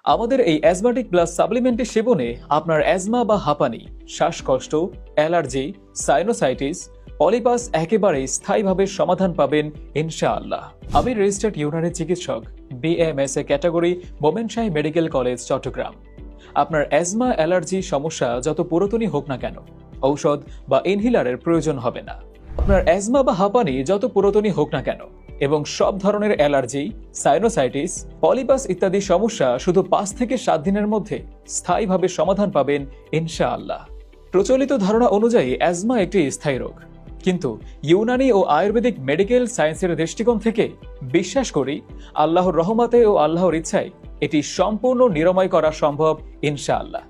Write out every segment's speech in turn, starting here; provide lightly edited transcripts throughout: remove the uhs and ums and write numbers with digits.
আমাদের এই asthmatic plus সাপ্লিমেন্টের সেবনে আপনার অ্যাজমা বা হাঁপানি, শ্বাসকষ্ট, অ্যালার্জি, সাইনোসাইটিস, পলিপাস একেবারেই স্থায়ীভাবে সমাধান পাবেন ইনশাআল্লাহ। আমি রেজিস্টার্ড ইউনানি চিকিৎসক, BAMSA ক্যাটাগরি, মোমেন শাহী মেডিকেল কলেজ, চট্টগ্রাম। আপনার অ্যাজমা, অ্যালার্জি সমস্যা যত পুরাতনই হোক না কেন, ঔষধ বা ইনহেলারের প্রয়োজন হবে না। আপনার অ্যাজমা বা হাঁপানি যত পুরাতনই হোক না কেন এবং সব ধরনের অ্যালার্জি, সাইনোসাইটিস, পলিপাস ইত্যাদি সমস্যা শুধু 5 থেকে 7 দিনের মধ্যে স্থায়ীভাবে সমাধান পাবেন ইনশাআল্লাহ। প্রচলিত ধারণা অনুযায়ী অ্যাজমা একটি স্থায়ী রোগ, কিন্তু ইউনানি ও আয়ুর্বেদিক মেডিকেল সায়েন্সের দৃষ্টিকোণ থেকে বিশ্বাস করি আল্লাহর রহমতে ও আল্লাহর ইচ্ছায় এটি সম্পূর্ণ নিরাময় করা সম্ভব ইনশাআল্লাহ।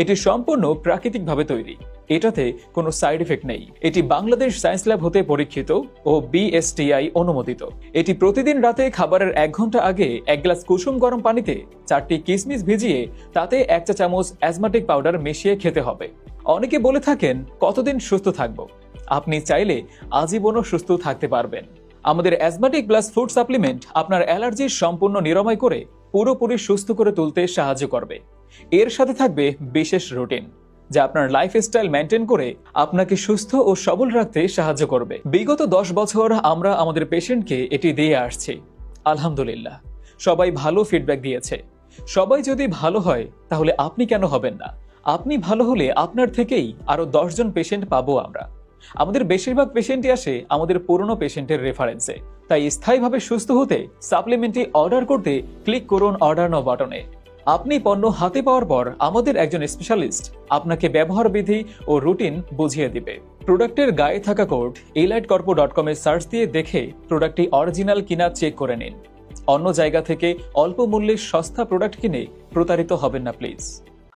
এটি সম্পূর্ণ প্রাকৃতিকভাবে তৈরি, এটাতে কোনো সাইড এফেক্ট নেই। এটি বাংলাদেশ সায়েন্স ল্যাব হতে পরীক্ষিত ও BSTI অনুমোদিত। এটি প্রতিদিন রাতে খাবারের 1 ঘন্টা আগে 1 গ্লাস কুসুম গরম পানিতে 4টি কিশমিশ ভিজিয়ে তাতে 1 চা চামচ অ্যাজমাটিক পাউডার মিশিয়ে খেতে হবে। অনেকে বলে থাকেন কতদিন সুস্থ থাকব। আপনি চাইলে আজীবনও সুস্থ থাকতে পারবেন। আমাদের অ্যাজমাটিক প্লাস ফুড সাপ্লিমেন্ট আপনার অ্যালার্জির সম্পূর্ণ নিরাময় করে পুরোপুরি সুস্থ করে তুলতে সাহায্য করবে। এর সাথে থাকবে বিশেষ রুটিন, যা আপনার লাইফস্টাইল মেনটেন করে আপনাকে সুস্থ ও সবল রাখতে সাহায্য করবে। বিগত 10 বছর আমরা আমাদের পেশেন্টকে এটি দিয়ে আসছি। আলহামদুলিল্লাহ, সবাই ভালো ফিডব্যাক দিয়েছে। সবাই যদি ভালো হয় তাহলে আপনি কেন হবেন না? আপনি ভালো হলে আপনার থেকেই আরো 10 জন পেশেন্ট পাবো আমরা। আমাদের বেশিরভাগ পেশেন্টই আসে আমাদের পুরনো পেশেন্টের রেফারেন্সে। তাই স্থায়ীভাবে সুস্থ হতে সাপ্লিমেন্টটি অর্ডার করতে ক্লিক করুন অর্ডার নাও বাটনে। আপনি পণ্য হাতে পাওয়ার পর আমাদের একজন স্পেশালিস্ট আপনাকে ব্যবহার বিধি ও রুটিন বুঝিয়ে দিবে। প্রোডাক্টের গায়ে থাকা কোড elitecorpo.com এ সার্চ দিয়ে দেখে প্রোডাক্টটি অরিজিনাল কিনা চেক করে নিন। অন্য জায়গা থেকে অল্প মূল্যে সস্তা প্রোডাক্ট কিনে প্রতারিত হবেন না প্লিজ।